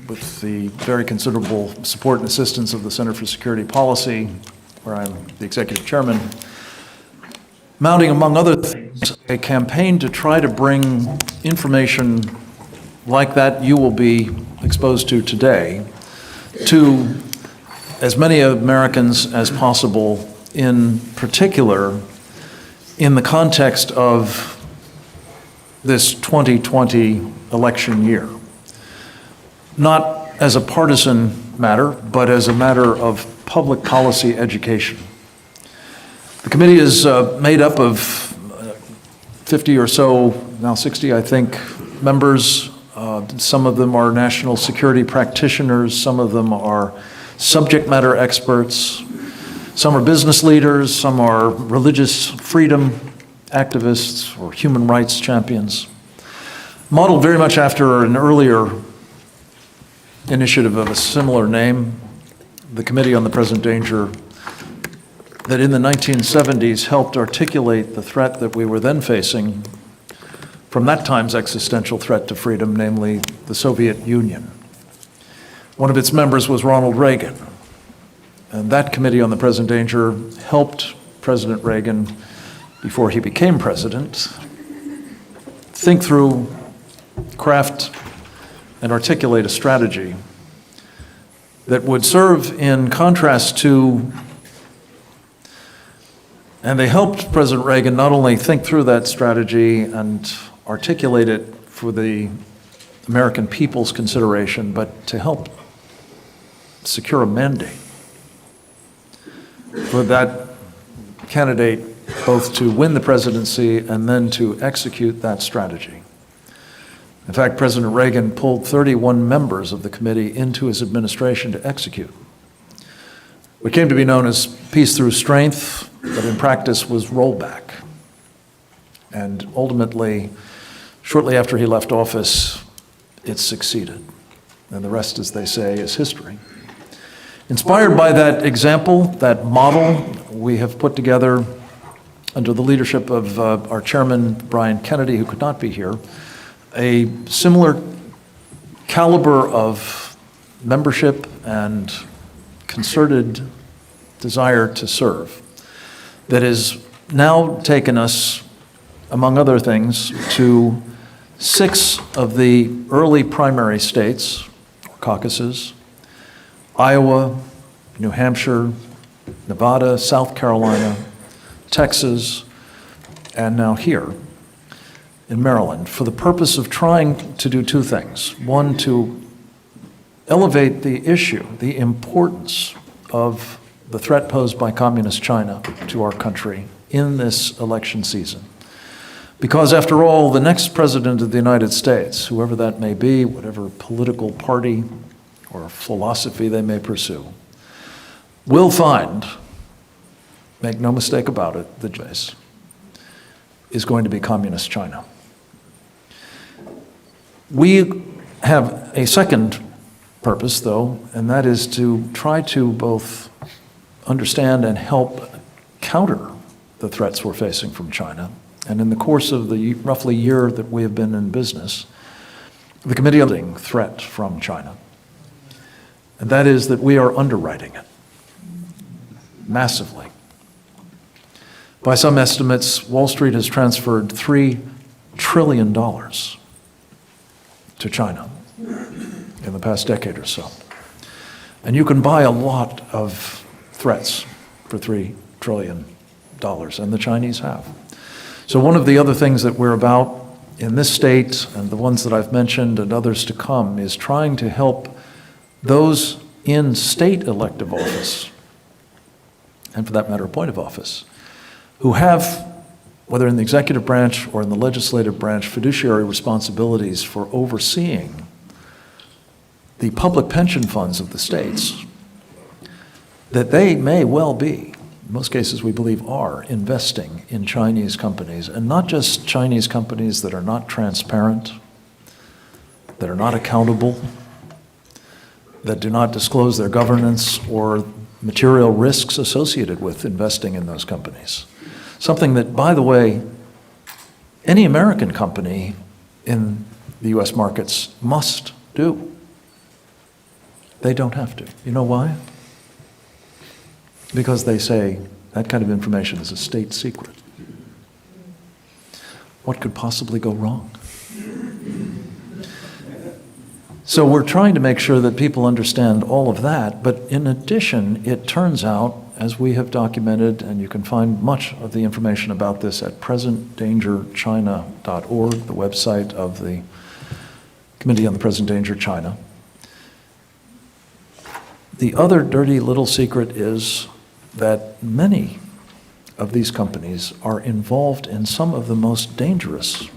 with the very considerable support and assistance of the Center for Security Policy, where I'm the executive chairman, mounting, among other things, a campaign to try to bring information like that you will be exposed to today to as many Americans as possible, in particular in the context of this 2020 election year. Not as a partisan matter, but as a matter of public policy education. The committee is made up of 50 or so, now 60 I think, members. Some of them are national security practitioners, some of them are subject matter experts, some are business leaders, some are religious freedom activists or human rights champions. Modeled very much after an earlier initiative of a similar name, the Committee on the Present Danger, that in the 1970s helped articulate the threat that we were then facing from that time's existential threat to freedom, namely the Soviet Union. One of its members was Ronald Reagan. And that Committee on the Present Danger helped President Reagan, before he became president, think through, craft, and articulate a strategy that would serve in contrast to, and they helped President Reagan not only think through that strategy and articulate it for the American people's consideration, but to help secure a mandate for that candidate both to win the presidency and then to execute that strategy. In fact, President Reagan pulled 31 members of the committee into his administration to execute what came to be known as peace through strength, but in practice was rollback. And ultimately, shortly after he left office, it succeeded. And the rest, as they say, is history. Inspired by that example, that model, we have put together, under the leadership of our chairman, Brian Kennedy, who could not be here, a similar caliber of membership and concerted desire to serve that has now taken us, among other things, to 6 of the early primary states, or caucuses: Iowa, New Hampshire, Nevada, South Carolina, Texas, and now here in Maryland, for the purpose of trying to do 2 things. One, to elevate the issue, the importance of the threat posed by Communist China to our country in this election season. Because after all, the next president of the United States, whoever that may be, whatever political party or philosophy they may pursue, will find, make no mistake about it, the choice is going to be Communist China. We have a second purpose, though, and that is to try to both understand and help counter the threats we're facing from China. And in the course of the roughly year that we have been in business, the committee on the threat from China, and that is that we are underwriting it massively. By some estimates, Wall Street has transferred $3 trillion to China in the past decade or so. And you can buy a lot of threats for $3 trillion, and the Chinese have. So one of the other things that we're about in this state, and the ones that I've mentioned and others to come, is trying to help those in state elective office, and for that matter, appointive office, who have, whether in the executive branch or in the legislative branch, fiduciary responsibilities for overseeing the public pension funds of the states, that they may well be, in most cases we believe are, investing in Chinese companies, and not just Chinese companies that are not transparent, that are not accountable, that do not disclose their governance or material risks associated with investing in those companies. Something that, by the way, any American company in the US markets must do. They don't have to. You know why? Because they say that kind of information is a state secret. What could possibly go wrong? So we're trying to make sure that people understand all of that, but in addition, it turns out, as we have documented, and you can find much of the information about this at presentdangerchina.org, the website of the Committee on the Present Danger China. The other dirty little secret is that many of these companies are involved in some of the most dangerous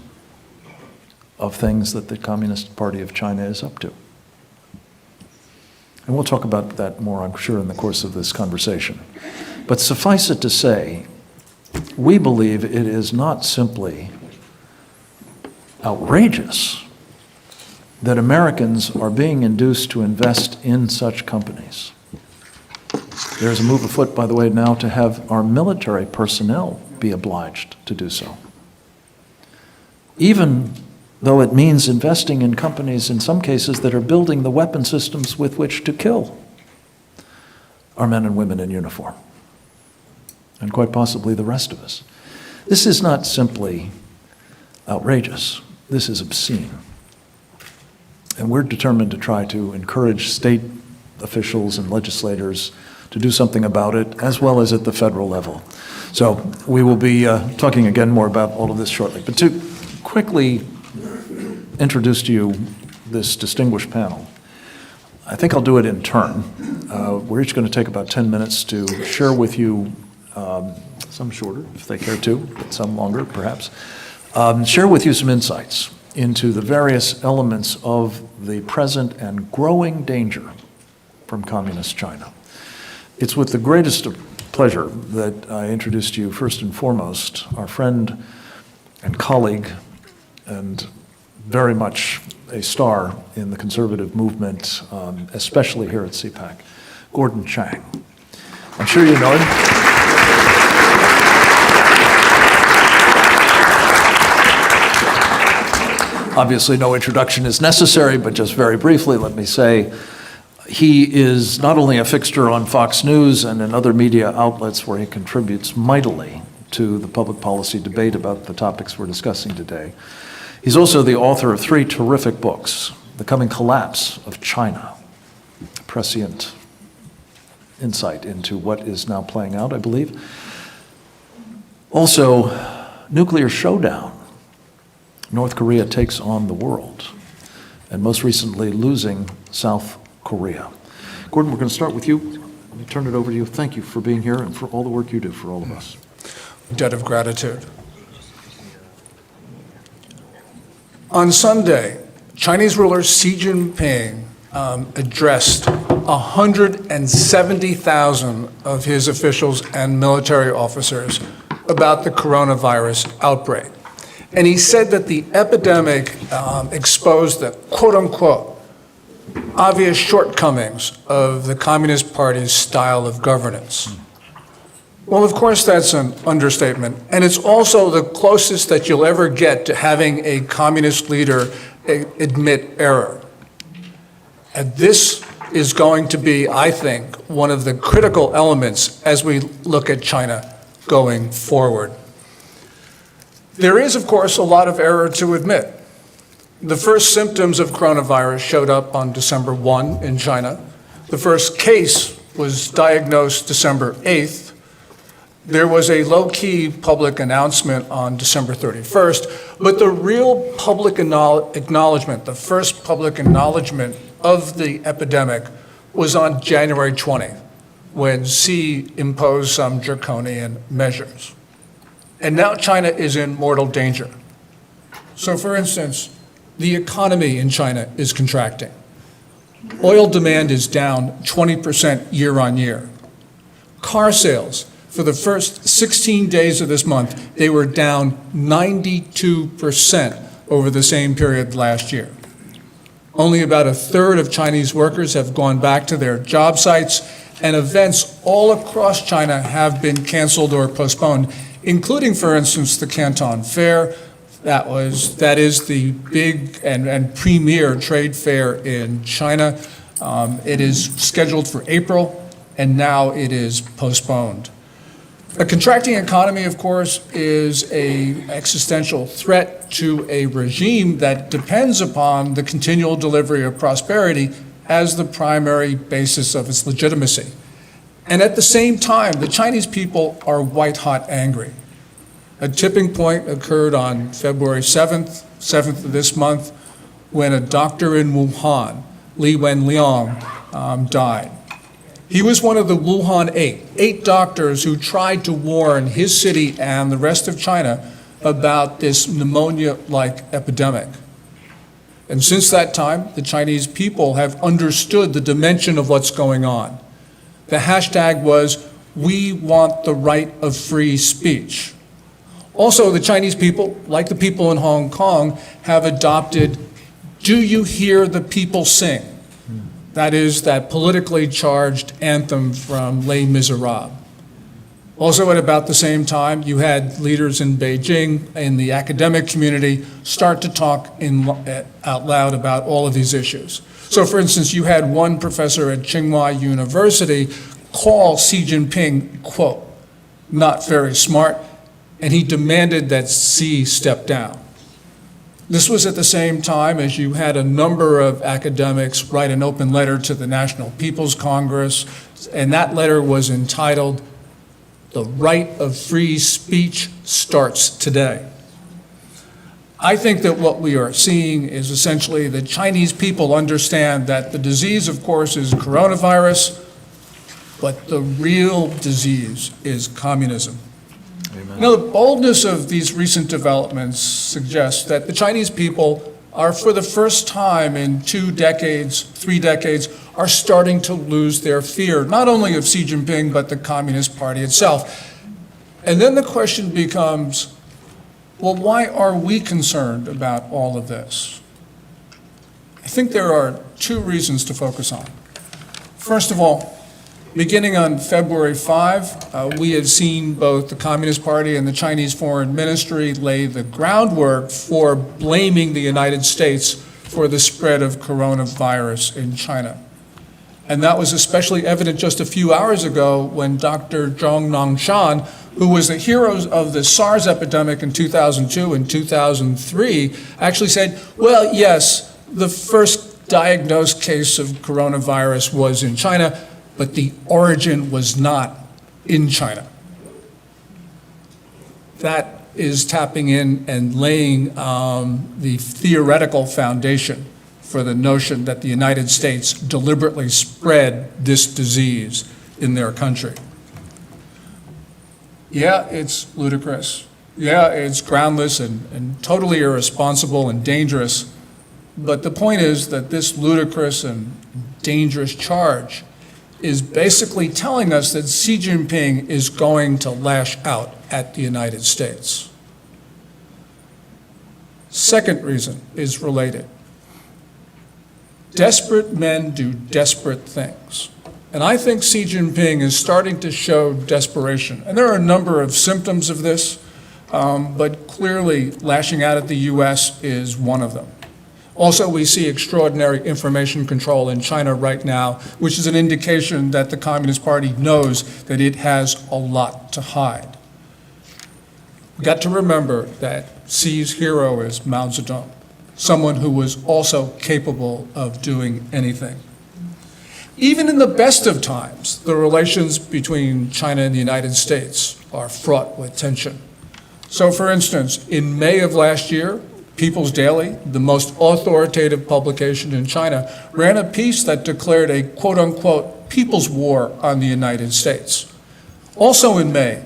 of things that the Communist Party of China is up to. And we'll talk about that more, I'm sure, in the course of this conversation. But suffice it to say, we believe it is not simply outrageous that Americans are being induced to invest in such companies. There's a move afoot, by the way, now to have our military personnel be obliged to do so. Even though it means investing in companies, in some cases, that are building the weapon systems with which to kill our men and women in uniform, and quite possibly the rest of us. This is not simply outrageous. This is obscene. And we're determined to try to encourage state officials and legislators to do something about it, as well as at the federal level. So we will be talking again more about all of this shortly. But to quickly introduce to you this distinguished panel, I think I'll do it in turn. We're each going to take about 10 minutes to share with you, some shorter if they care to, but some longer perhaps, share with you some insights into the various elements of the present and growing danger from Communist China. It's with the greatest of pleasure that I introduce to you first and foremost our friend and colleague and very much a star in the conservative movement, especially here at CPAC, Gordon Chang. I'm sure you know him. Obviously, no introduction is necessary, but just very briefly, let me say, he is not only a fixture on Fox News and in other media outlets where he contributes mightily to the public policy debate about the topics we're discussing today. He's also the author of 3 terrific books: The Coming Collapse of China, a prescient insight into what is now playing out, I believe. Also, Nuclear Showdown, North Korea Takes on the World, and most recently, Losing South Korea. Gordon, we're going to start with you. Let me turn it over to you. Thank you for being here and for all the work you do for all of us. Debt of gratitude. On Sunday, Chinese ruler Xi Jinping addressed 170,000 of his officials and military officers about the coronavirus outbreak. And he said that the epidemic exposed the quote-unquote obvious shortcomings of the Communist Party's style of governance. Well, of course, that's an understatement, and it's also the closest that you'll ever get to having a communist leader admit error. And this is going to be, I think, one of the critical elements as we look at China going forward. There is, of course, a lot of error to admit. The first symptoms of coronavirus showed up on December 1 in China. The first case was diagnosed December 8th. There was a low-key public announcement on December 31st, but the real public acknowledgement, the first public acknowledgement of the epidemic was on January 20th, when Xi imposed some draconian measures. And now China is in mortal danger. So for instance, the economy in China is contracting. Oil demand is down 20% year on year. Car sales, for the first 16 days of this month, they were down 92% over the same period last year. Only about a third of Chinese workers have gone back to their job sites, and events all across China have been canceled or postponed, including, for instance, the Canton Fair. That is the big and premier trade fair in China. It is scheduled for April, and now it is postponed. A contracting economy, of course, is an existential threat to a regime that depends upon the continual delivery of prosperity as the primary basis of its legitimacy. And at the same time, the Chinese people are white-hot angry. A tipping point occurred on February 7th of this month, when a doctor in Wuhan, Li Wenliang, died. He was one of the Wuhan eight doctors who tried to warn his city and the rest of China about this pneumonia-like epidemic. And since that time, the Chinese people have understood the dimension of what's going on. The hashtag was, "We want the right of free speech." Also, the Chinese people, like the people in Hong Kong, have adopted, "Do you hear the people sing?" That is, that politically charged anthem from Les Miserables. Also, at about the same time, you had leaders in Beijing, in the academic community, start to talk out loud about all of these issues. So, for instance, you had one professor at Tsinghua University call Xi Jinping, quote, "not very smart," and he demanded that Xi step down. This was at the same time as you had a number of academics write an open letter to the National People's Congress, and that letter was entitled, "The Right of Free Speech Starts Today." I think that what we are seeing is essentially the Chinese people understand that the disease, of course, is coronavirus, but the real disease is communism. You know, the boldness of these recent developments suggests that the Chinese people are, for the first time in 2 decades, 3 decades, are starting to lose their fear, not only of Xi Jinping, but the Communist Party itself. And then the question becomes, well, why are we concerned about all of this? I think there are 2 reasons to focus on. First of all, beginning on February 5, we have seen both the Communist Party and the Chinese Foreign Ministry lay the groundwork for blaming the United States for the spread of coronavirus in China. And that was especially evident just a few hours ago when Dr. Zhong Nangshan, who was the hero of the SARS epidemic in 2002 and 2003, actually said, well, yes, the first diagnosed case of coronavirus was in China, but the origin was not in China. That is tapping in and laying the theoretical foundation for the notion that the United States deliberately spread this disease in their country. Yeah, it's ludicrous. Yeah, it's groundless and totally irresponsible and dangerous. But the point is that this ludicrous and dangerous charge is basically telling us that Xi Jinping is going to lash out at the United States. Second reason is related. Desperate men do desperate things. And I think Xi Jinping is starting to show desperation. And there are a number of symptoms of this, but clearly lashing out at the US is one of them. Also, we see extraordinary information control in China right now, which is an indication that the Communist Party knows that it has a lot to hide. We've got to remember that Xi's hero is Mao Zedong, someone who was also capable of doing anything. Even in the best of times, the relations between China and the United States are fraught with tension. So, for instance, in May of last year, People's Daily, the most authoritative publication in China, ran a piece that declared a quote-unquote people's war on the United States. Also in May,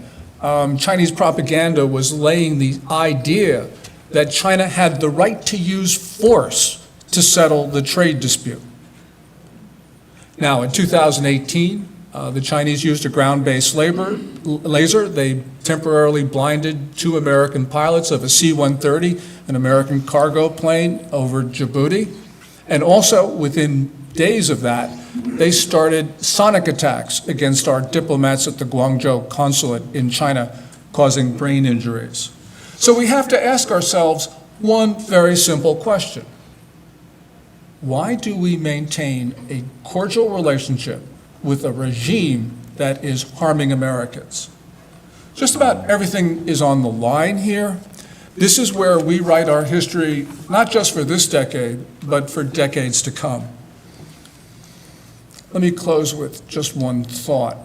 Chinese propaganda was laying the idea that China had the right to use force to settle the trade dispute. Now, in 2018, the Chinese used a ground-based laser. They temporarily blinded 2 American pilots of a C-130, an American cargo plane over Djibouti. And also, within days of that, they started sonic attacks against our diplomats at the Guangzhou consulate in China, causing brain injuries. So we have to ask ourselves one very simple question. Why do we maintain a cordial relationship with a regime that is harming Americans? Just about everything is on the line here. This is where we write our history, not just for this decade, but for decades to come. Let me close with just one thought.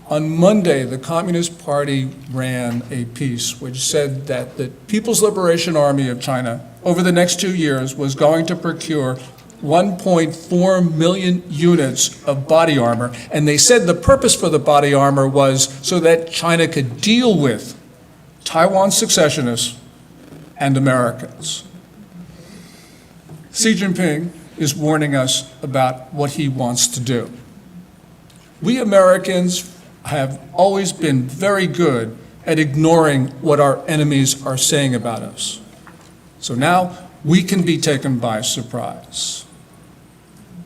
On Monday, the Communist Party ran a piece which said that the People's Liberation Army of China, over the next 2 years, was going to procure 1.4 million units of body armor. And they said the purpose for the body armor was so that China could deal with Taiwan secessionists and Americans. Xi Jinping is warning us about what he wants to do. We Americans have always been very good at ignoring what our enemies are saying about us. So now we can be taken by surprise.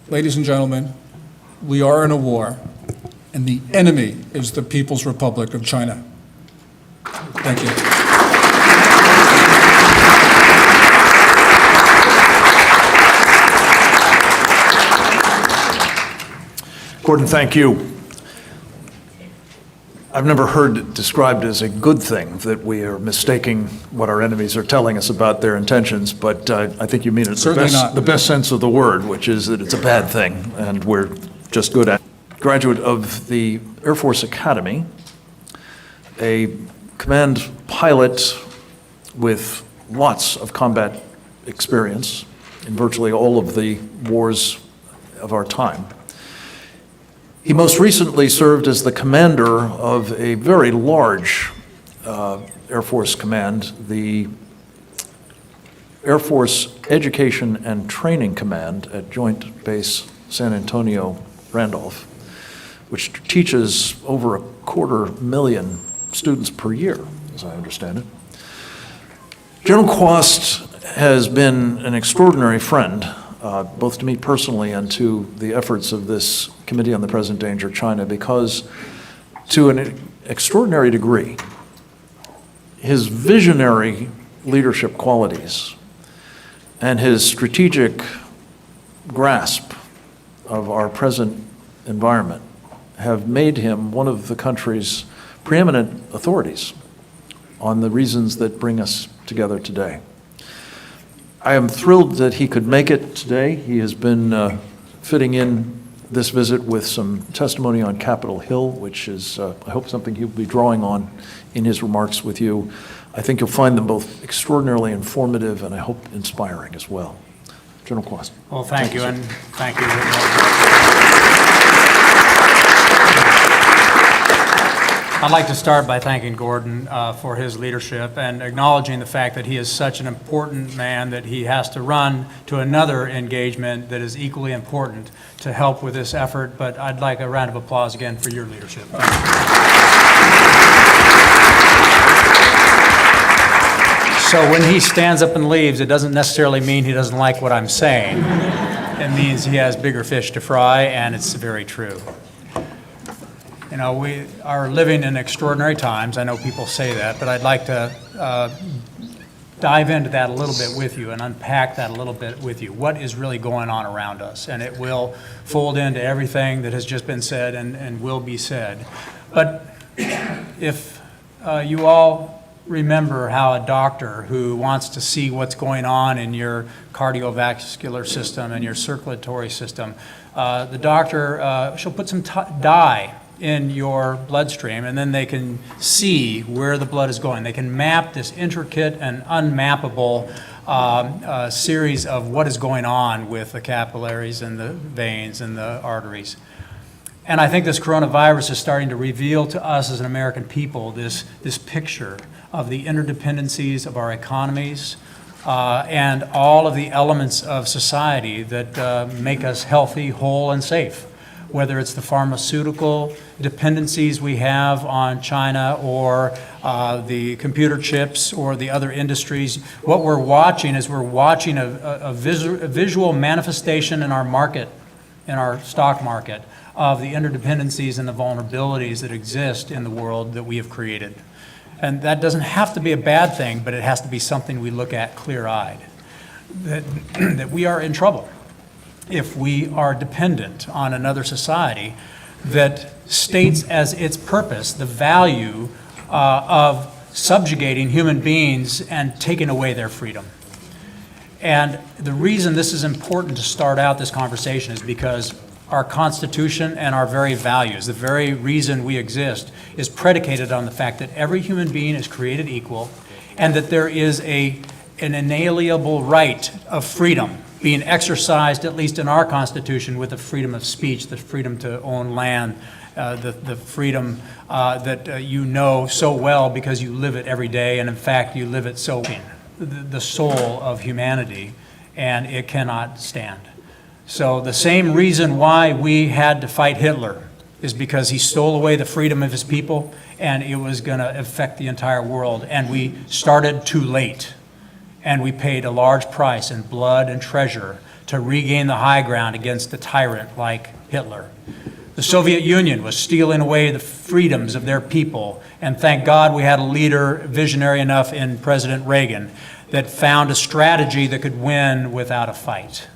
Ladies and gentlemen, we are in a war, and the enemy is the People's Republic of China. Thank you. Gordon, thank you. I've never heard it described as a good thing that we are mistaking what our enemies are telling us about their intentions, but I think you mean it the best sense of the word, which is that it's a bad thing, and we're just good at it. Graduate of the Air Force Academy, a command pilot with lots of combat experience in virtually all of the wars of our time. He most recently served as the commander of a very large Air Force command, the Air Force Education and Training Command at Joint Base San Antonio Randolph, which teaches over 250,000 students per year, as I understand it. General Quast has been an extraordinary friend, both to me personally and to the efforts of this Committee on the Present Danger of China, because to an extraordinary degree, his visionary leadership qualities and his strategic grasp of our present environment have made him one of the country's preeminent authorities on the reasons that bring us together today. I am thrilled that he could make it today. He has been fitting in this visit with some testimony on Capitol Hill, which is, I hope, something he'll be drawing on in his remarks with you. I think you'll find them both extraordinarily informative and I hope inspiring as well. General Quast. Well, thank you, and thank you. I'd like to start by thanking Gordon for his leadership and acknowledging the fact that he is such an important man that he has to run to another engagement that is equally important to help with this effort. But I'd like a round of applause again for your leadership. So when he stands up and leaves, it doesn't necessarily mean he doesn't like what I'm saying. It means he has bigger fish to fry, and it's very true. You know, we are living in extraordinary times. I know people say that, but I'd like to dive into that a little bit with you and unpack that a little bit with you. What is really going on around us? And it will fold into everything that has just been said and will be said. But if you all remember how a doctor who wants to see what's going on in your cardiovascular system and your circulatory system, the doctor, she'll put some dye in your bloodstream, and then they can see where the blood is going. They can map this intricate and unmappable series of what is going on with the capillaries and the veins and the arteries. And I think this coronavirus is starting to reveal to us as an American people this picture of the interdependencies of our economies and all of the elements of society that make us healthy, whole, and safe. Whether it's the pharmaceutical dependencies we have on China or the computer chips or the other industries, what we're watching is we're watching a visual manifestation in our market, in our stock market, of the interdependencies and the vulnerabilities that exist in the world that we have created. And that doesn't have to be a bad thing, but it has to be something we look at clear-eyed. that we are in trouble if we are dependent on another society that states as its purpose the value of subjugating human beings and taking away their freedom. And the reason this is important to start out this conversation is because our Constitution and our very values, the very reason we exist, is predicated on the fact that every human being is created equal and that there is an inalienable right of freedom being exercised, at least in our Constitution, with the freedom of speech, the freedom to own land, the freedom that you know so well because you live it every day, and in fact, you live it so the soul of humanity, and it cannot stand. So the same reason why we had to fight Hitler is because he stole away the freedom of his people, and it was going to affect the entire world, and we started too late. And we paid a large price in blood and treasure to regain the high ground against a tyrant like Hitler. The Soviet Union was stealing away the freedoms of their people, and thank God we had a leader visionary enough in President Reagan that found a strategy that could win without a fight.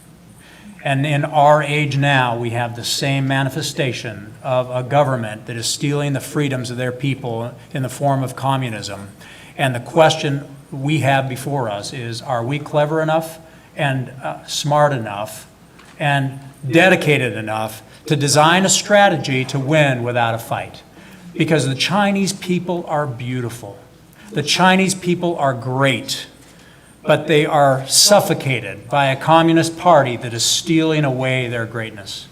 And in our age now, we have the same manifestation of a government that is stealing the freedoms of their people in the form of communism. And the question we have before us is, are we clever enough and smart enough and dedicated enough to design a strategy to win without a fight? Because the Chinese people are beautiful. The Chinese people are great, but they are suffocated by a communist party that is stealing away their greatness.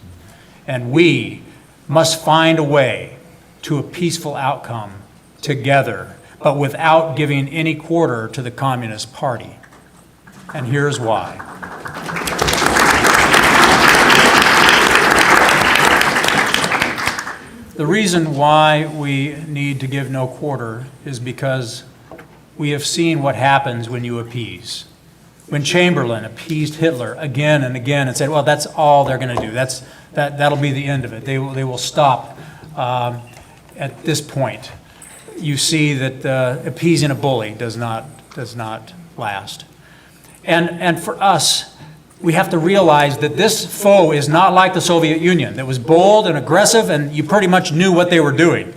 And we must find a way to a peaceful outcome together, but without giving any quarter to the Communist Party. And here's why. The reason why we need to give no quarter is because we have seen what happens when you appease. When Chamberlain appeased Hitler again and again and said, well, that's all they're going to do. That'll be the end of it. They will stop at this point. You see that appeasing a bully does not last. And for us, we have to realize that this foe is not like the Soviet Union that was bold and aggressive and you pretty much knew what they were doing.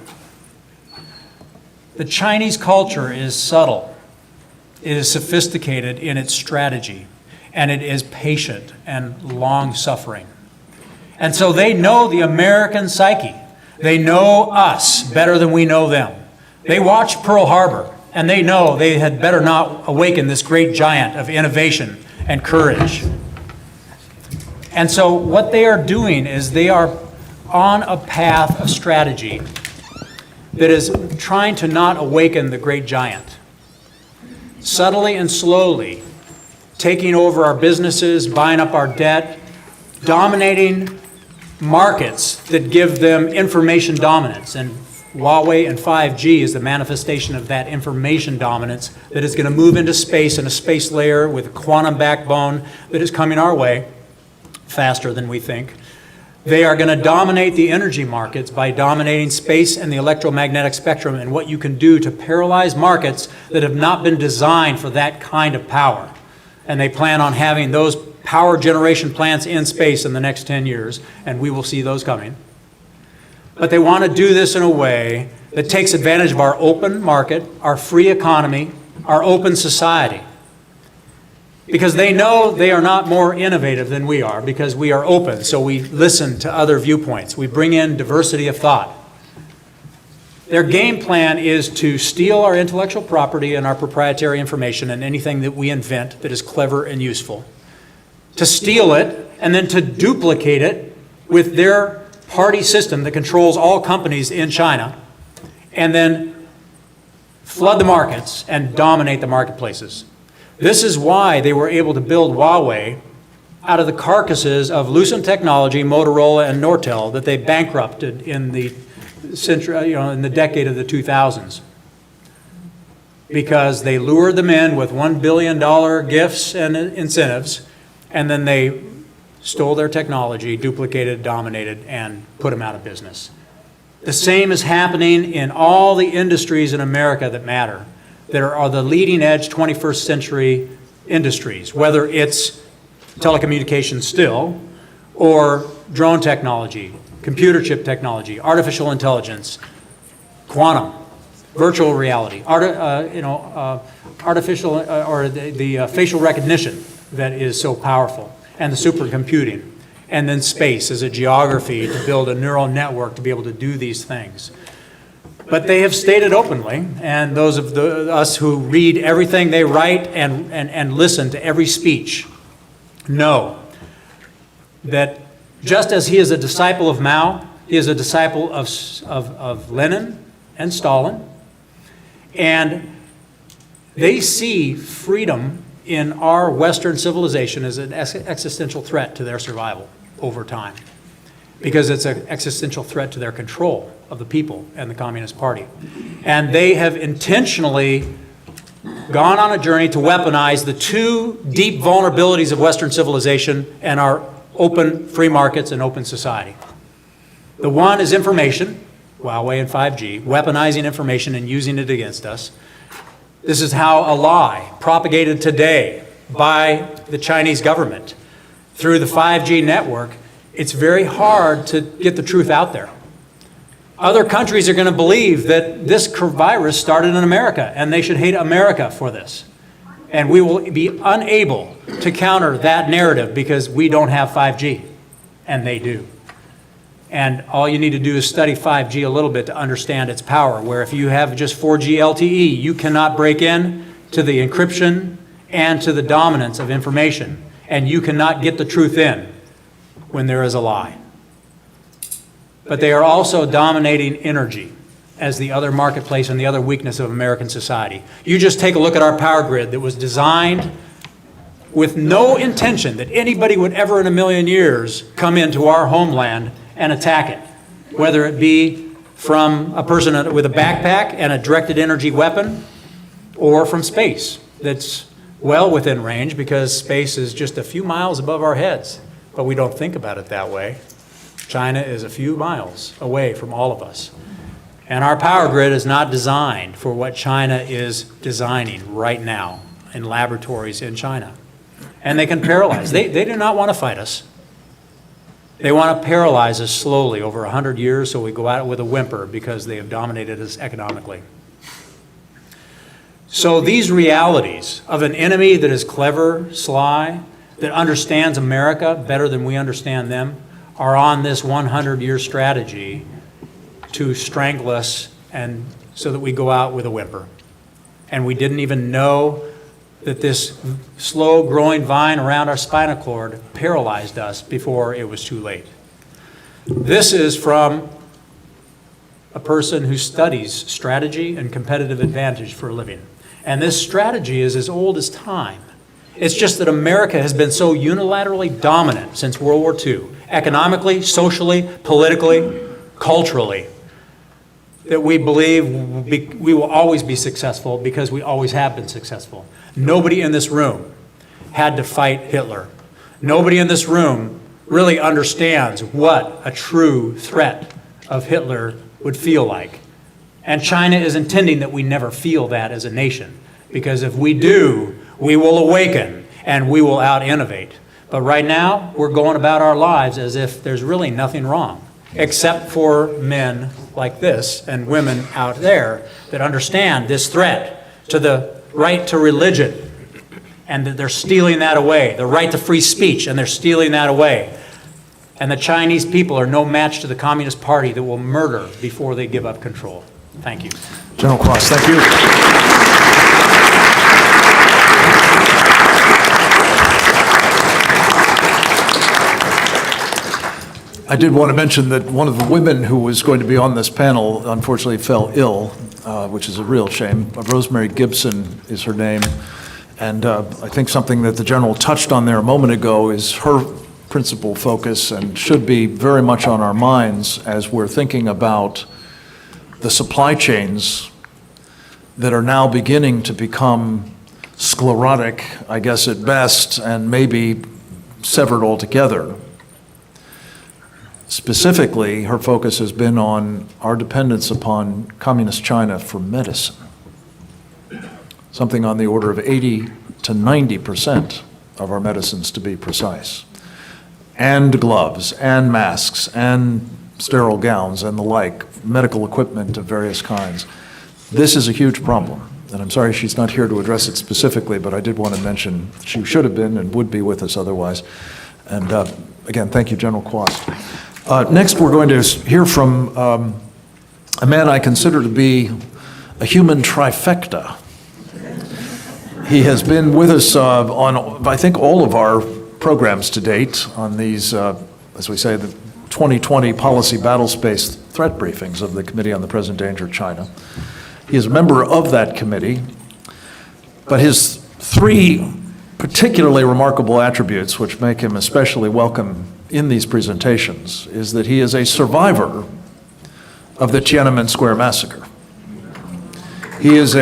The Chinese culture is subtle, it is sophisticated in its strategy, and it is patient and long-suffering. And so they know the American psyche. They know us better than we know them. They watched Pearl Harbor, and they know they had better not awaken this great giant of innovation and courage. And so what they are doing is they are on a path of strategy that is trying to not awaken the great giant. Subtly and slowly, taking over our businesses, buying up our debt, dominating markets that give them information dominance. And Huawei and 5G is the manifestation of that information dominance that is going to move into space in a space layer with a quantum backbone that is coming our way faster than we think. They are going to dominate the energy markets by dominating space and the electromagnetic spectrum and what you can do to paralyze markets that have not been designed for that kind of power. And they plan on having those power generation plants in space in the next 10 years, and we will see those coming. But they want to do this in a way that takes advantage of our open market, our free economy, our open society. Because they know they are not more innovative than we are, because we are open, so we listen to other viewpoints. We bring in diversity of thought. Their game plan is to steal our intellectual property and our proprietary information and anything that we invent that is clever and useful. To steal it and then to duplicate it with their party system that controls all companies in China, and then flood the markets and dominate the marketplaces. This is why they were able to build Huawei out of the carcasses of Lucent Technology, Motorola, and Nortel that they bankrupted in the century, in the decade of the 2000s. Because they lured them in with $1 billion gifts and incentives, and then they stole their technology, duplicated, dominated, and put them out of business. The same is happening in all the industries in America that matter, that are the leading edge 21st century industries, whether it's telecommunications still, or drone technology, computer chip technology, artificial intelligence, quantum, virtual reality, artificial or the facial recognition that is so powerful, and the supercomputing, and then space as a geography to build a neural network to be able to do these things. But they have stated openly, and those of us who read everything they write and listen to every speech know that just as he is a disciple of Mao, he is a disciple of Lenin and Stalin, and they see freedom in our Western civilization as an existential threat to their survival over time, because it's an existential threat to their control of the people and the Communist Party. And they have intentionally gone on a journey to weaponize the two deep vulnerabilities of Western civilization and our open free markets and open society. The one is information, Huawei and 5G, weaponizing information and using it against us. This is how a lie propagated today by the Chinese government through the 5G network, it's very hard to get the truth out there. Other countries are going to believe that this virus started in America and they should hate America for this. And we will be unable to counter that narrative because we don't have 5G, and they do. And all you need to do is study 5G a little bit to understand its power, where if you have just 4G LTE, you cannot break in to the encryption and to the dominance of information, and you cannot get the truth in when there is a lie. But they are also dominating energy as the other marketplace and the other weakness of American society. You just take a look at our power grid that was designed with no intention that anybody would ever in a million years come into our homeland and attack it, whether it be from a person with a backpack and a directed energy weapon, or from space that's well within range, because space is just a few miles above our heads, but we don't think about it that way. China is a few miles away from all of us. And our power grid is not designed for what China is designing right now in laboratories in China. And they can paralyze. They do not want to fight us. They want to paralyze us slowly over 100 years so we go at it with a whimper because they have dominated us economically. So these realities of an enemy that is clever, sly, that understands America better than we understand them, are on this 100-year strategy to strangle us, and so that we go out with a whimper. And we didn't even know that this slow-growing vine around our spinal cord paralyzed us before it was too late. This is from a person who studies strategy and competitive advantage for a living. And this strategy is as old as time. It's just that America has been so unilaterally dominant since World War II, economically, socially, politically, culturally, that we believe we will always be successful because we always have been successful. Nobody in this room had to fight Hitler. Nobody in this room really understands what a true threat of Hitler would feel like. And China is intending that we never feel that as a nation, because if we do, we will awaken and we will out-innovate. But right now, we're going about our lives as if there's really nothing wrong, except for men like this and women out there that understand this threat to the right to religion, and that they're stealing that away, the right to free speech, and they're stealing that away. And the Chinese people are no match to the Communist Party that will murder before they give up control. Thank you. General Cross, thank you. I did want to mention that one of the women who was going to be on this panel unfortunately fell ill, which is a real shame. Rosemary Gibson is her name. And I think something that the General touched on there a moment ago is her principal focus, and should be very much on our minds as we're thinking about the supply chains that are now beginning to become sclerotic, I guess at best, and maybe severed altogether. Specifically, her focus has been on our dependence upon Communist China for medicine. Something on the order of 80 to 90% of our medicines, to be precise, and gloves, and masks, and sterile gowns, and the like, medical equipment of various kinds. This is a huge problem, and I'm sorry she's not here to address it specifically, but I did want to mention she should have been and would be with us otherwise. And again, thank you, General Quast. Next, we're going to hear from a man I consider to be a human trifecta. He has been with us on, I think, all of our programs to date on these, as we say, the 2020 Policy Battlespace Threat Briefings of the Committee on the Present Danger of China. He is a member of that committee, but his three particularly remarkable attributes, which make him especially welcome in these presentations, is that he is a survivor of the Tiananmen Square massacre. He is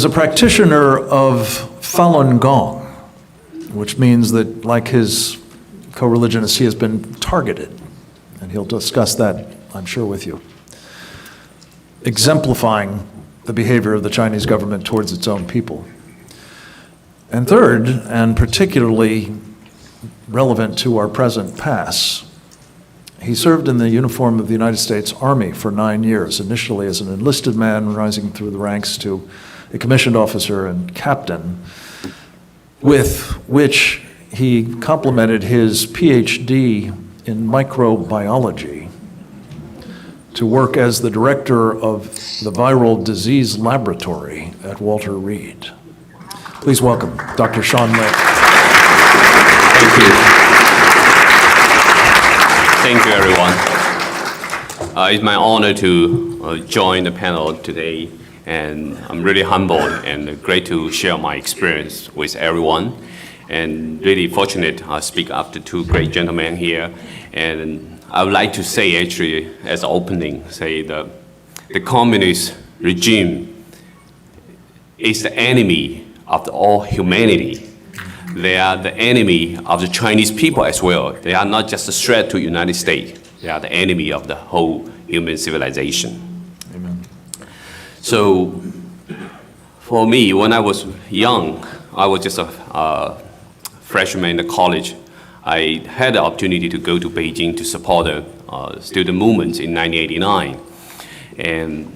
a practitioner of Falun Gong, which means that, like his co-religionists, he has been targeted, and he'll discuss that, I'm sure, with you, exemplifying the behavior of the Chinese government towards its own people. And third, and particularly relevant to our present pass, he served in the uniform of the United States Army for 9 years, initially as an enlisted man, rising through the ranks to a commissioned officer and captain, with which he complemented his PhD in microbiology to work as the director of the Viral Disease Laboratory at Walter Reed. Please welcome Dr. Sean Lin. Thank you. Thank you, everyone. It's my honor to join the panel today, and I'm really humbled and great to share my experience with everyone, and really fortunate to speak after two great gentlemen here. And I would like to say, actually, as an opening, say the communist regime is the enemy of all humanity. They are the enemy of the Chinese people as well. They are not just a threat to the United States. They are the enemy of the whole human civilization. Amen. So for me, when I was young, I was just a freshman in college. I had the opportunity to go to Beijing to support the student movement in 1989. And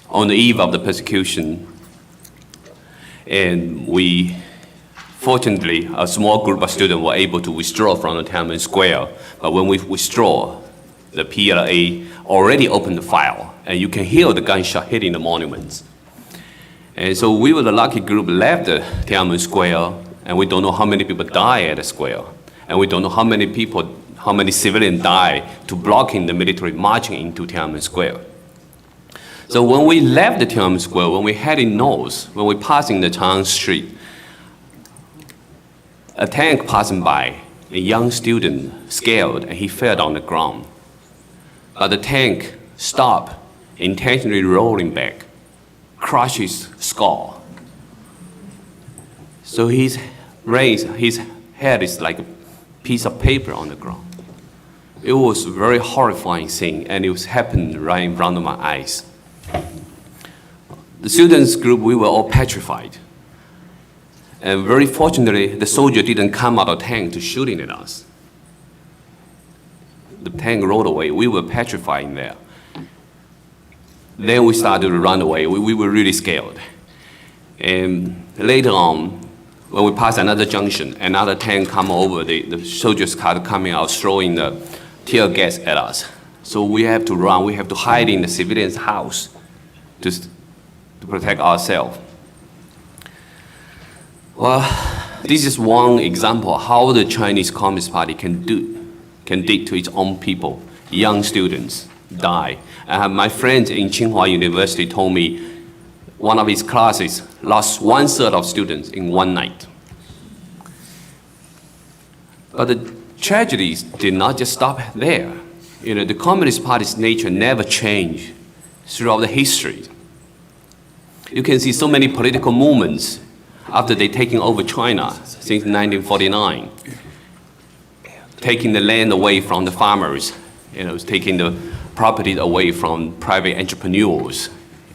on the eve of the persecution, and we, fortunately, a small group of students were able to withdraw from the Tiananmen Square. But when we withdraw, the PLA already opened the fire, and you can hear the gunshot hitting the monuments. And so we were the lucky group left the Tiananmen Square, and we don't know how many people died at the square. And we don't know how many civilians died to blocking the military marching into Tiananmen Square. So when we left the Tiananmen Square, when we heading north, when we passing the Chang'an Street, a tank passing by, a young student scared, and he fell on the ground. But the tank stopped, intentionally rolling back, crushed his skull. So his head is like a piece of paper on the ground. It was a very horrifying thing, and it was happening right in front of my eyes. The students group, we were all petrified. And very fortunately, the soldier didn't come out of the tank to shooting at us. The tank rolled away. We were petrified in there. Then we started to run away. We were really scared. And later on, when we passed another junction, another tank come over, the soldiers started coming out, throwing the tear gas at us. So we have to run. We have to hide in the civilian's house to protect ourselves. Well, this is one example of how the Chinese Communist Party can dig to its own people. Young students die. My friend in Tsinghua University told me one of his classes lost 1/3 of students in one night. But the tragedies did not just stop there. The Communist Party's nature never changed throughout the history. You can see so many political movements after they taking over China since 1949, taking the land away from the farmers, taking the property away from private entrepreneurs.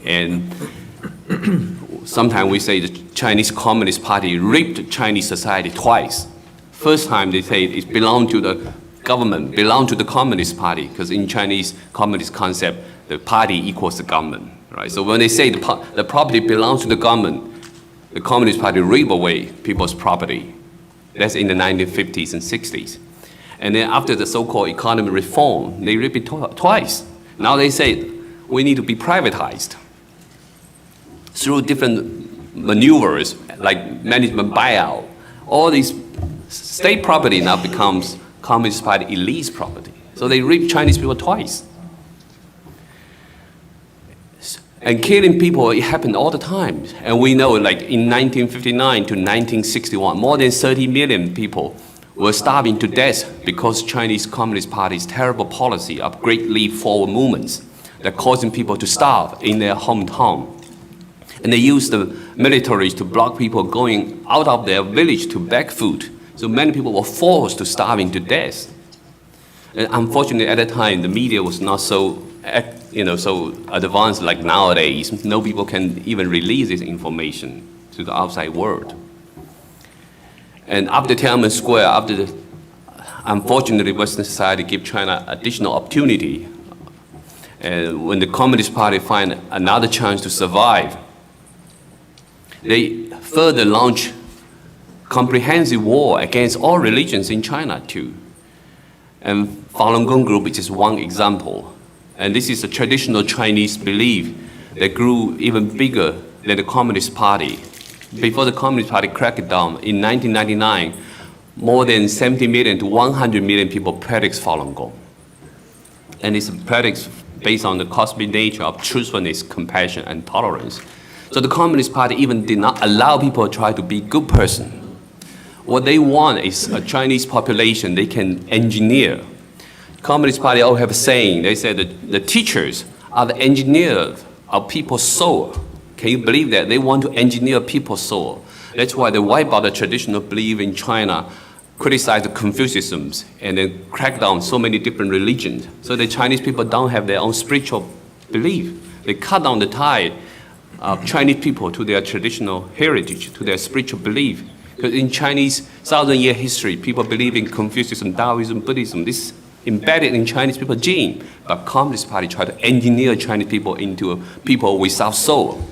And sometimes we say the Chinese Communist Party raped Chinese society twice. First time they say it belonged to the government, belonged to the Communist Party, because in Chinese communist concept, the party equals the government, right? So when they say the property belongs to the government, the Communist Party raped away people's property. That's in the 1950s and 60s. And then after the so-called economic reform, they raped it twice. Now they say we need to be privatized. Through different maneuvers, like management buyout, all these state property now becomes Communist Party elite's property. So they rape Chinese people twice. And killing people, it happened all the time. And we know, like in 1959 to 1961, more than 30 million people were starving to death because Chinese Communist Party's terrible policy of Great Leap Forward movements that causing people to starve in their hometown. And they used the militaries to block people going out of their village to beg food. So many people were forced to starving to death. And unfortunately, at that time, the media was not so so advanced like nowadays. No people can even release this information to the outside world. And after Tiananmen Square, unfortunately, Western society gave China additional opportunity. And when the Communist Party find another chance to survive, they further launched comprehensive war against all religions in China too. And Falun Gong group is just one example. And this is a traditional Chinese belief that grew even bigger than the Communist Party. Before the Communist Party cracked down in 1999, more than 70 million to 100 million people practice Falun Gong. And it's a practice based on the cosmic nature of truthfulness, compassion, and tolerance. So the Communist Party even did not allow people to try to be a good person. What they want is a Chinese population they can engineer. Communist Party all have a saying. They say that the teachers are the engineers of people's soul. Can you believe that? They want to engineer people's soul. That's why they wipe out the traditional belief in China, criticize the Confucianism, and then crack down so many different religions. So the Chinese people don't have their own spiritual belief. They cut down the tie of Chinese people to their traditional heritage, to their spiritual belief. Because in Chinese 1,000-year history, people believe in Confucianism, Taoism, Buddhism. This is embedded in Chinese people's gene. But Communist Party tried to engineer Chinese people into a people without soul.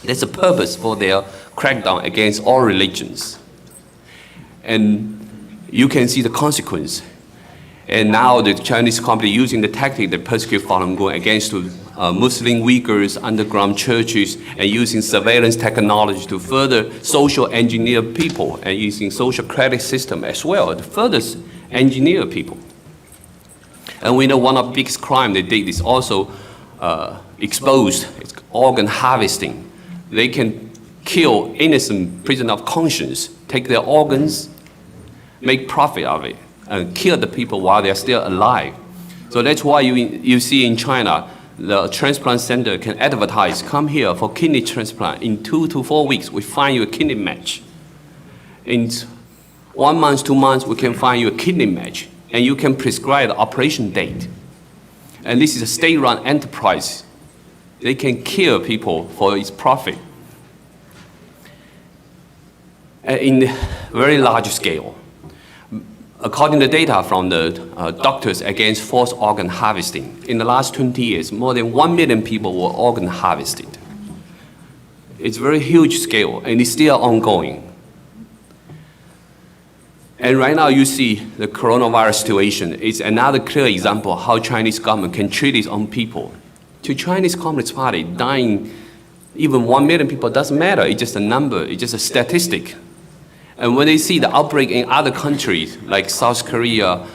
That's the purpose for their crackdown against all religions. And you can see the consequence. And now the Chinese company using the tactic that persecute Falun Gong against Muslim Uyghurs, underground churches, and using surveillance technology to further social engineer people, and using social credit system as well to further engineer people. And we know one of the biggest crimes they did is also exposed. It's organ harvesting. They can kill innocent prisoners of conscience, take their organs, make profit of it, and kill the people while they're still alive. So that's why you see in China, the transplant center can advertise, come here for kidney transplant. In 2 to 4 weeks, we find you a kidney match. In 1 month, 2 months, we can find you a kidney match, and you can prescribe the operation date. And this is a state-run enterprise. They can kill people for its profit. In very large scale. According to data from the Doctors Against Forced Organ Harvesting, in the last 20 years, more than 1 million people were organ harvested. It's a very huge scale, and it's still ongoing. And right now you see the coronavirus situation is another clear example of how Chinese government can treat its own people. To Chinese Communist Party, dying even 1 million people doesn't matter. It's just a number, it's just a statistic. And when they see the outbreak in other countries, like South Korea,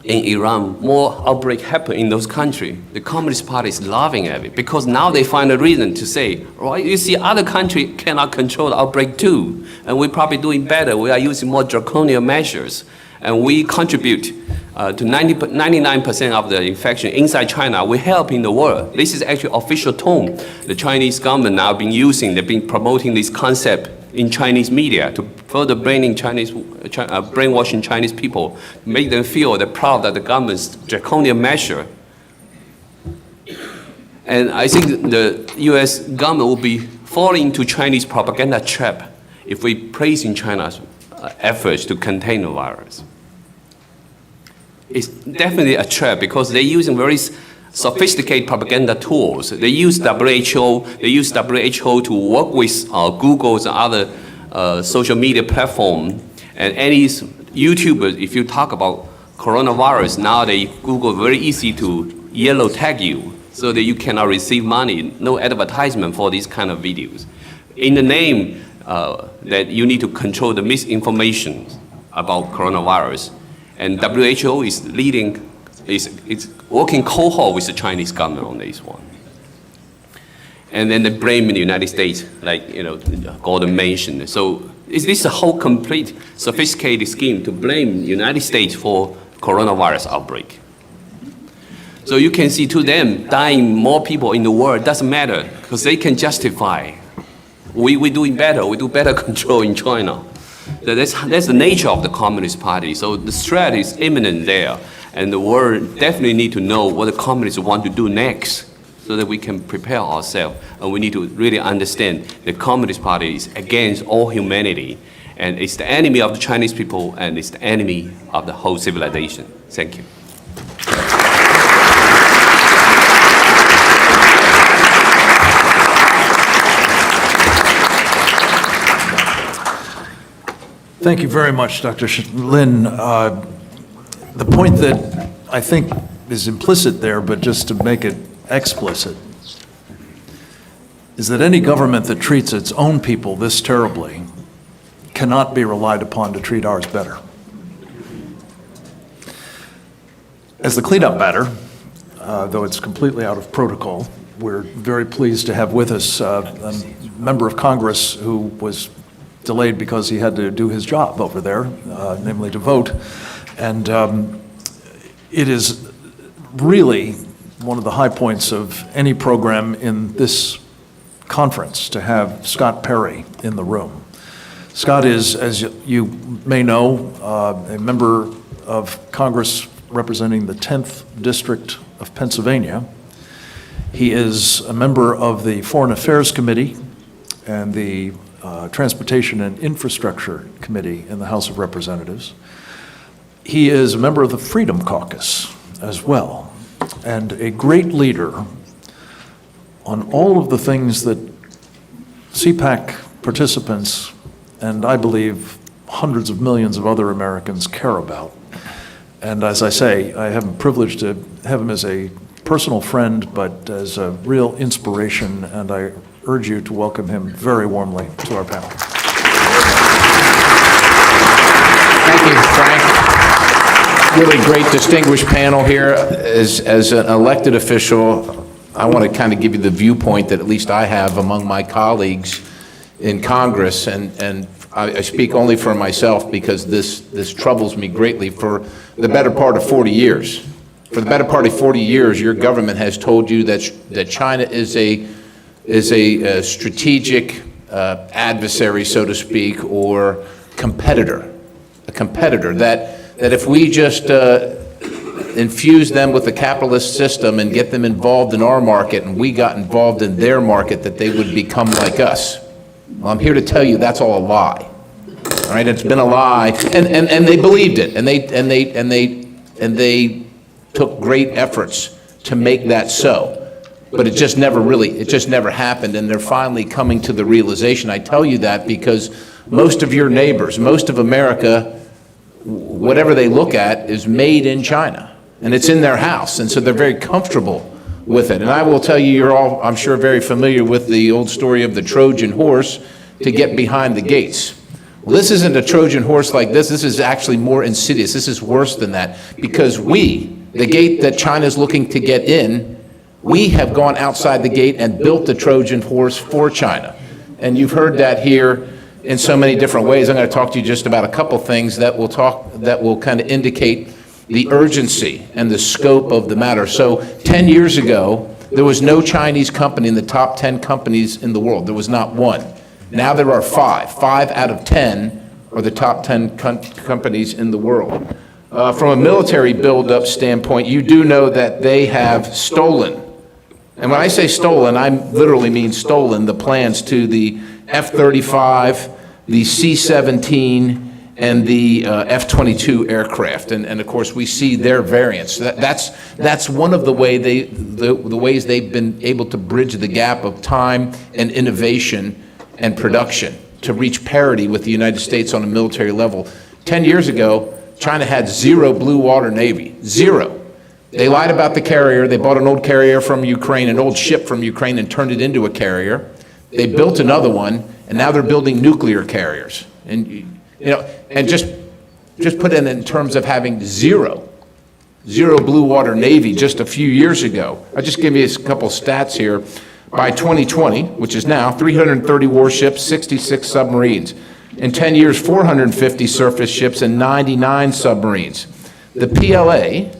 in Iran, more outbreak happen in those countries, the Communist Party is laughing at it, because now they find a reason to say, right, you see other countries cannot control the outbreak too, and we're probably doing better. We are using more draconian measures, and we contribute to 99% of the infection inside China. We help in the world. This is actually official tone the Chinese government now been using. They've been promoting this concept. in Chinese media to further brainwashing Chinese people, make them feel they're proud that the government's draconian measure. And I think the US government will be falling into Chinese propaganda trap if we praise in China's efforts to contain the virus. It's definitely a trap because they're using very sophisticated propaganda tools. They use WHO to work with Google's and other social media platform. And any YouTubers, if you talk about coronavirus, now Google very easy to yellow tag you so that you cannot receive money, no advertisement for these kind of videos. In the name that you need to control the misinformation about coronavirus. And WHO is leading, is working cohort with the Chinese government on this one. And then they blame the United States, like Gordon mentioned. So is this a whole complete sophisticated scheme to blame the United States for coronavirus outbreak? So you can see to them, dying more people in the world doesn't matter because they can justify. We're doing better, we do better control in China. That's the nature of the Communist Party. So the threat is imminent there. And the world definitely need to know what the communists want to do next so that we can prepare ourselves. And we need to really understand the Communist Party is against all humanity. And it's the enemy of the Chinese people and it's the enemy of the whole civilization. Thank you. Thank you very much, Dr. Lin. The point that I think is implicit there, but just to make it explicit, is that any government that treats its own people this terribly cannot be relied upon to treat ours better. As the cleanup matter, though it's completely out of protocol, we're very pleased to have with us a member of Congress who was delayed because he had to do his job over there, namely to vote. And it is really one of the high points of any program in this conference to have Scott Perry in the room. Scott is, as you may know, a member of Congress representing the 10th District of Pennsylvania. He is a member of the Foreign Affairs Committee and the Transportation and Infrastructure Committee in the House of Representatives. He is a member of the Freedom Caucus as well, and a great leader on all of the things that CPAC participants, and I believe hundreds of millions of other Americans, care about. And as I say, I have the privilege to have him as a personal friend, but as a real inspiration, and I urge you to welcome him very warmly to our panel. Thank you, Frank. Really great, distinguished panel here. As an elected official, I want to kind of give you the viewpoint that at least I have among my colleagues in Congress, and I speak only for myself because this troubles me greatly. For the better part of 40 years, your government has told you that China is a strategic adversary, so to speak, or competitor, a competitor that if we just infuse them with the capitalist system and get them involved in our market and we got involved in their market, that they would become like us. Well, I'm here to tell you that's all a lie. All right, it's been a lie, and they believed it, and they took great efforts to make that so. But it just never happened, and they're finally coming to the realization. I tell you that because most of your neighbors, most of America, whatever they look at is made in China, and it's in their house, and so they're very comfortable with it. And I will tell you, you're all, I'm sure, very familiar with the old story of the Trojan horse to get behind the gates. Well, this isn't a Trojan horse like this. This is actually more insidious. This is worse than that, because the gate that China's looking to get in, we have gone outside the gate and built the Trojan horse for China. And you've heard that here in so many different ways. I'm going to talk to you just about a couple things that will kind of indicate the urgency and the scope of the matter. So 10 years ago, there was no Chinese company in the top 10 companies in the world. There was not one. Now there are 5. 5 out of 10 are the top 10 companies in the world. From a military buildup standpoint, you do know that they have stolen, and when I say stolen, I literally mean stolen, the plans to the F-35, the C-17, and the F-22 aircraft, and of course we see their variants. That's one of the ways they've been able to bridge the gap of time and innovation and production to reach parity with the United States on a military level. 10 years ago, China had 0 blue water navy, 0. They lied about the carrier. They bought an old carrier from Ukraine, an old ship from Ukraine, and turned it into a carrier. They built another one, and now they're building nuclear carriers. And and just put it in terms of having 0 blue water navy just a few years ago. I'll just give you a couple stats here. By 2020, which is now, 330 warships, 66 submarines. In 10 years, 450 surface ships and 99 submarines. The PLA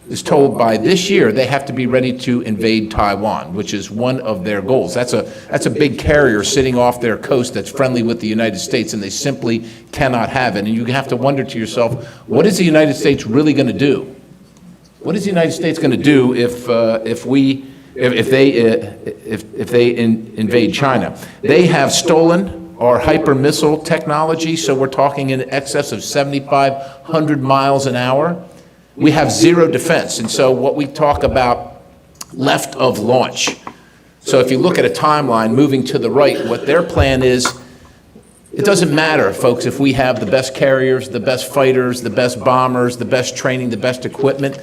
is told by this year they have to be ready to invade Taiwan, which is one of their goals. That's a big carrier sitting off their coast that's friendly with the United States, and they simply cannot have it. And you have to wonder to yourself, what is the United States really going to do? What is the United States going to do if they invade China? They have stolen our hyper missile technology, so we're talking in excess of 7,500 miles an hour. We have 0 defense, and so what we talk about left of launch. So if you look at a timeline moving to the right, what their plan is, it doesn't matter, folks, if we have the best carriers, the best fighters, the best bombers, the best training, the best equipment.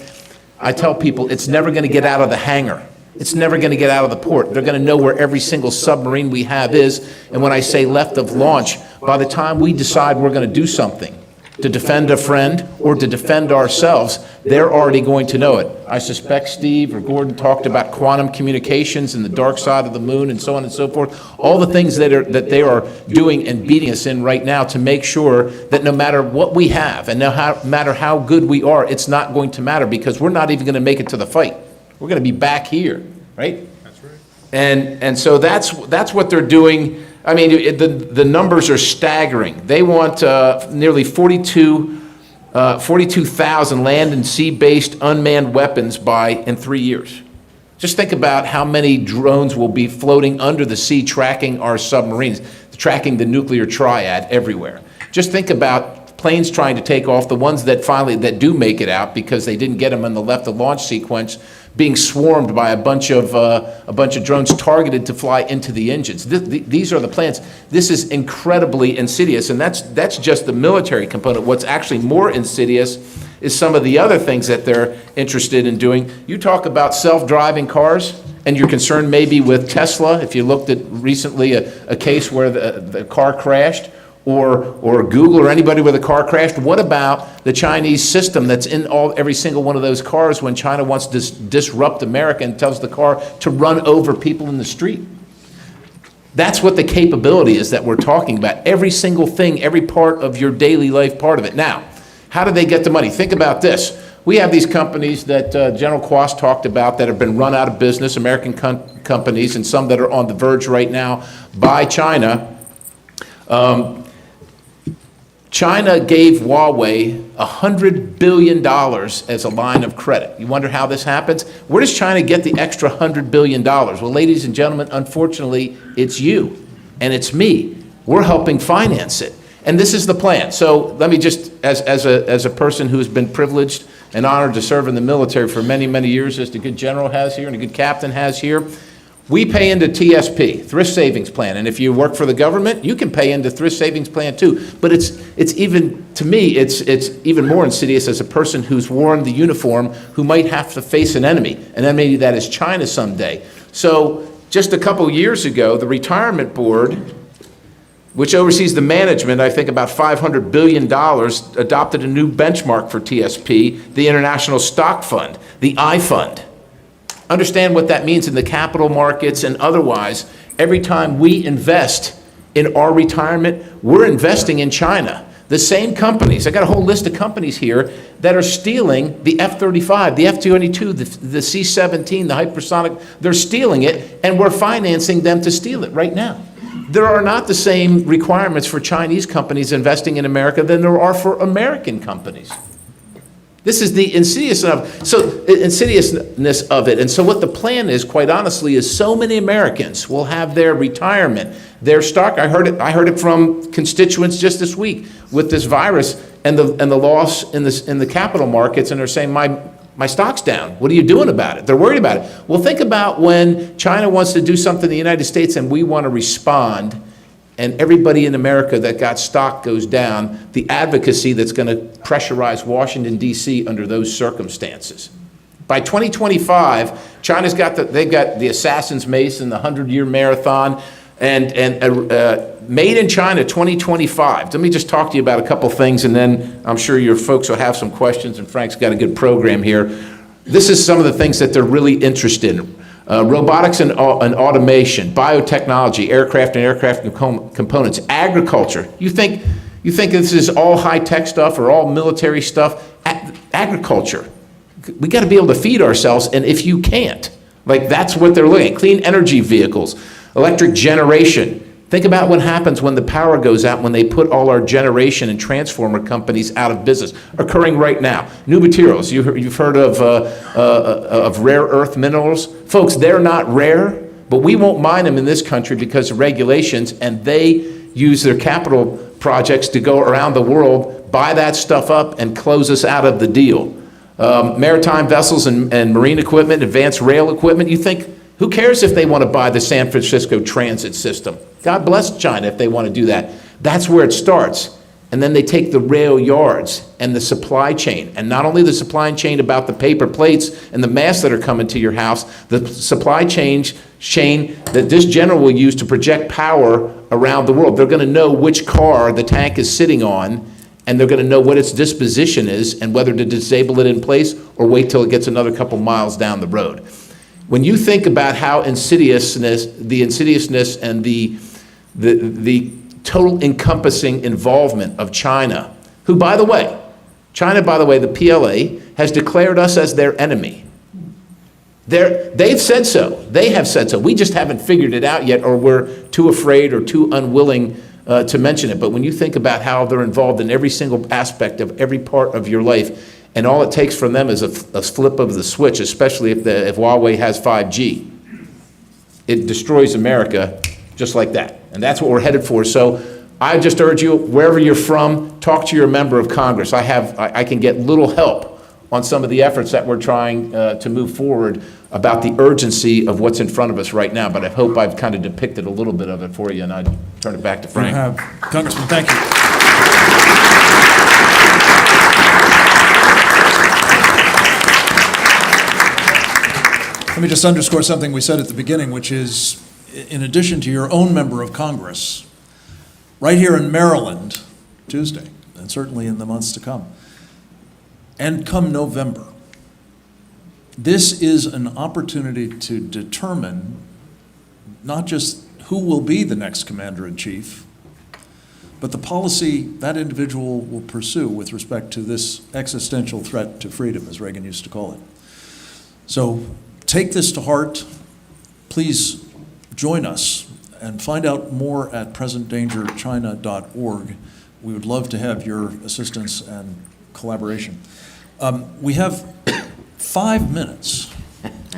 I tell people it's never going to get out of the hangar. It's never going to get out of the port. They're going to know where every single submarine we have is, and when I say left of launch, by the time we decide we're going to do something, to defend a friend or to defend ourselves, they're already going to know it. I suspect Steve or Gordon talked about quantum communications and the dark side of the moon and so on and so forth. All the things that they are doing and beating us in right now to make sure that no matter what we have and no matter how good we are, it's not going to matter because we're not even going to make it to the fight. We're going to be back here, right? That's right. And so that's what they're doing. I mean, the numbers are staggering. They want nearly 42,000 land and sea-based unmanned weapons in 3 years. Just think about how many drones will be floating under the sea tracking our submarines, tracking the nuclear triad everywhere. Just think about planes trying to take off, the ones that do make it out because they didn't get them in the left of launch sequence, being swarmed by a bunch of drones targeted to fly into the engines. These are the plans. This is incredibly insidious, and that's just the military component. What's actually more insidious is some of the other things that they're interested in doing. You talk about self-driving cars, and you're concerned maybe with Tesla, if you looked at recently a case where the car crashed, or Google or anybody where the car crashed. What about the Chinese system that's in every single one of those cars when China wants to disrupt America and tells the car to run over people in the street? That's what the capability is that we're talking about. Every single thing, every part of your daily life, part of it. Now, how do they get the money? Think about this. We have these companies that General Quast talked about that have been run out of business, American companies, and some that are on the verge right now by China. China gave Huawei $100 billion as a line of credit. You wonder how this happens? Where does China get the extra $100 billion? Well, ladies and gentlemen, unfortunately, it's you and it's me. We're helping finance it. And this is the plan. So let me just, as a person who's been privileged and honored to serve in the military for many, many years, as the good general has here and a good captain has here, we pay into TSP, Thrift Savings Plan, and if you work for the government, you can pay into Thrift Savings Plan too. But it's even, to me, it's even more insidious as a person who's worn the uniform who might have to face an enemy that is China someday. So just a couple years ago, the Retirement Board, which oversees the management, I think about $500 billion, adopted a new benchmark for TSP, the International Stock Fund, the I Fund. Understand what that means in the capital markets and otherwise. Every time we invest in our retirement, we're investing in China. The same companies, I got a whole list of companies here that are stealing the F-35, the F-22, the C-17, the hypersonic, they're stealing it, and we're financing them to steal it right now. There are not the same requirements for Chinese companies investing in America than there are for American companies. This is the insidiousness of it. And so what the plan is, quite honestly, is so many Americans will have their retirement, their stock. I heard it from constituents just this week with this virus and the loss in the capital markets, and they're saying, my stock's down. What are you doing about it? They're worried about it. Well, think about when China wants to do something in the United States and we want to respond, and everybody in America that got stock goes down, the advocacy that's going to pressurize Washington, D.C. under those circumstances. By 2025, China's they've got the Assassin's Mace and the 100-year marathon, and Made in China 2025. Let me just talk to you about a couple things, and then I'm sure your folks will have some questions, and Frank's got a good program here. This is some of the things that they're really interested in. Robotics and automation, biotechnology, aircraft and aircraft components, agriculture. You think this is all high-tech stuff or all military stuff? Agriculture. We got to be able to feed ourselves, and if you can't, like that's what they're looking at. Clean energy vehicles, electric generation. Think about what happens when the power goes out, when they put all our generation and transformer companies out of business, occurring right now. New materials, you've heard of rare earth minerals. Folks, they're not rare, but we won't mine them in this country because of regulations, and they use their capital projects to go around the world, buy that stuff up, and close us out of the deal. Maritime vessels and marine equipment, advanced rail equipment, you think, who cares if they want to buy the San Francisco transit system? God bless China if they want to do that. That's where it starts. And then they take the rail yards and the supply chain. And not only the supply chain about the paper plates and the masks that are coming to your house, the supply chain that this general will use to project power around the world. They're going to know which car the tank is sitting on, and they're going to know what its disposition is and whether to disable it in place or wait till it gets another couple miles down the road. When you think about how the insidiousness and the total encompassing involvement of China, who, by the way, the PLA has declared us as their enemy. They've said so. They have said so. We just haven't figured it out yet, or we're too afraid or too unwilling to mention it. But when you think about how they're involved in every single aspect of every part of your life, and all it takes from them is a flip of the switch, especially if Huawei has 5G. It destroys America just like that. And that's what we're headed for. So I just urge you, wherever you're from, talk to your member of Congress. I can get little help on some of the efforts that we're trying to move forward about the urgency of what's in front of us right now. But I hope I've kind of depicted a little bit of it for you, and I turn it back to Frank. You have. Congressman, thank you. Let me just underscore something we said at the beginning, which is, in addition to your own member of Congress, right here in Maryland, Tuesday, and certainly in the months to come, and come November, this is an opportunity to determine not just who will be the next commander-in-chief, but the policy that individual will pursue with respect to this existential threat to freedom, as Reagan used to call it. So take this to heart. Please join us and find out more at presentdangerchina.org. We would love to have your assistance and collaboration. We have 5 minutes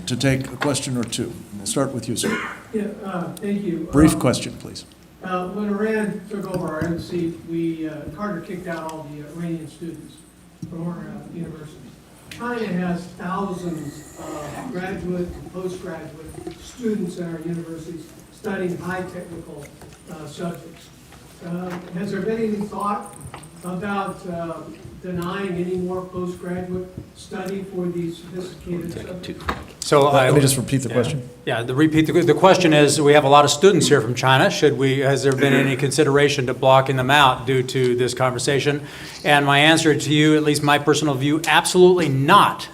to take a question or two. We'll start with you, sir. Yeah, thank you. Brief question, please. When Iran took over our embassy, Carter kicked out all the Iranian students from our universities. China has thousands of graduate and postgraduate students in our universities studying high technical subjects. Has there been any thought about denying any more postgraduate study for these sophisticated subjects? So Let me just repeat the question. Yeah, the question is, we have a lot of students here from China. Has there been any consideration to blocking them out due to this conversation? And my answer to you, at least my personal view, absolutely not.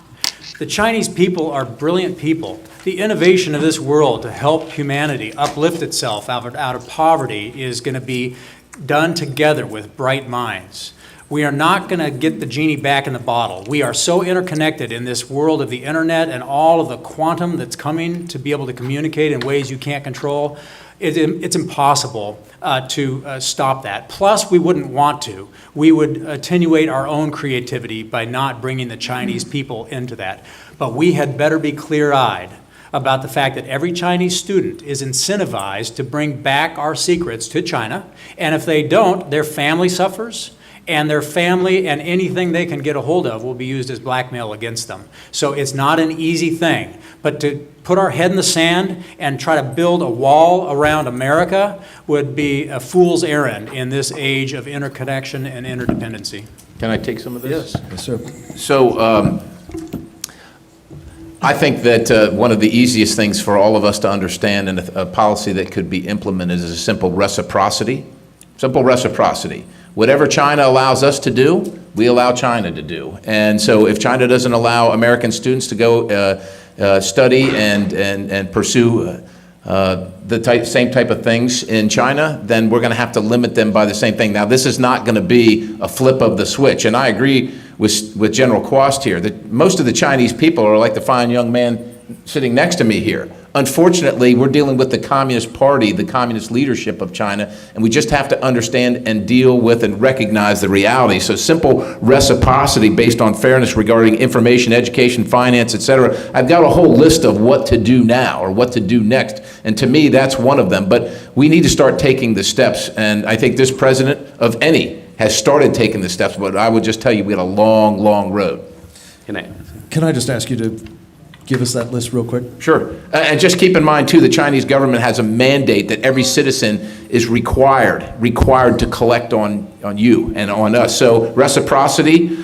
The Chinese people are brilliant people. The innovation of this world to help humanity uplift itself out of poverty is going to be done together with bright minds. We are not going to get the genie back in the bottle. We are so interconnected in this world of the internet and all of the quantum that's coming to be able to communicate in ways you can't control. it's impossible to stop that. Plus, we wouldn't want to. We would attenuate our own creativity by not bringing the Chinese people into that. But we had better be clear-eyed about the fact that every Chinese student is incentivized to bring back our secrets to China, and if they don't, their family suffers, and their family and anything they can get a hold of will be used as blackmail against them. So it's not an easy thing, but to put our head in the sand and try to build a wall around America would be a fool's errand in this age of interconnection and interdependency. Can I take some of this? Yes, sir. So I think that one of the easiest things for all of us to understand and a policy that could be implemented is a simple reciprocity. Simple reciprocity. Whatever China allows us to do, we allow China to do. And so if China doesn't allow American students to go study and pursue the same type of things in China, then we're going to have to limit them by the same thing. Now, this is not going to be a flip of the switch, and I agree with General Quast here that most of the Chinese people are like the fine young man sitting next to me here. Unfortunately, we're dealing with the Communist Party, the communist leadership of China, and we just have to understand and deal with and recognize the reality. So simple reciprocity based on fairness regarding information, education, finance, etc. I've got a whole list of what to do now or what to do next, and to me, that's one of them. But we need to start taking the steps, and I think this president of any has started taking the steps, but I would just tell you we had a long, long road. Can I just ask you to give us that list real quick? Sure. And just keep in mind, too, the Chinese government has a mandate that every citizen is required to collect on you and on us. So reciprocity,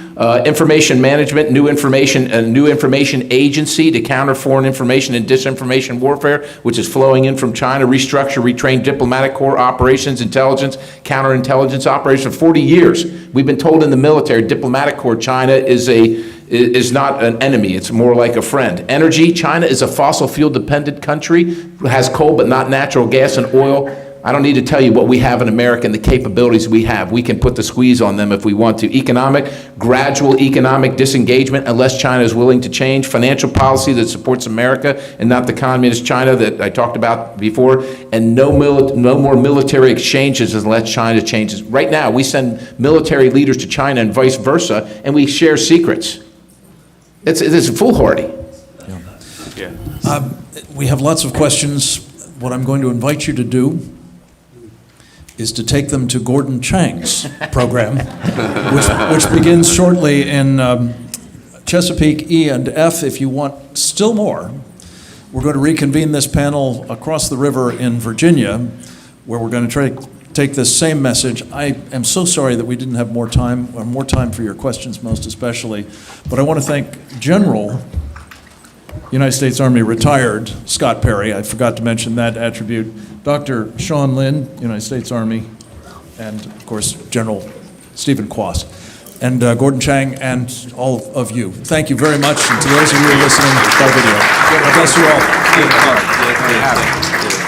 information management, new information agency to counter foreign information and disinformation warfare, which is flowing in from China, restructure, retrain diplomatic corps operations, intelligence, counterintelligence operations. For 40 years, we've been told in the military, diplomatic corps, China is not an enemy, it's more like a friend. Energy, China is a fossil fuel dependent country, has coal but not natural gas and oil. I don't need to tell you what we have in America and the capabilities we have. We can put the squeeze on them if we want to. Gradual economic disengagement unless China is willing to change. Financial policy that supports America and not the communist China that I talked about before. And no more military exchanges unless China changes. Right now, we send military leaders to China and vice versa, and we share secrets. It's foolhardy. We have lots of questions. What I'm going to invite you to do is to take them to Gordon Chang's program, which begins shortly in Chesapeake E and F. If you want still more, we're going to reconvene this panel across the river in Virginia, where we're going to try to take this same message. I am so sorry that we didn't have more time for your questions, most especially. But I want to thank General United States Army retired Scott Perry. I forgot to mention that attribute. Dr. Sean Lynn, United States Army, and of course, General Stephen Quast, and Gordon Chang, and all of you. Thank you very much, and to those of you listening by video. God bless you all.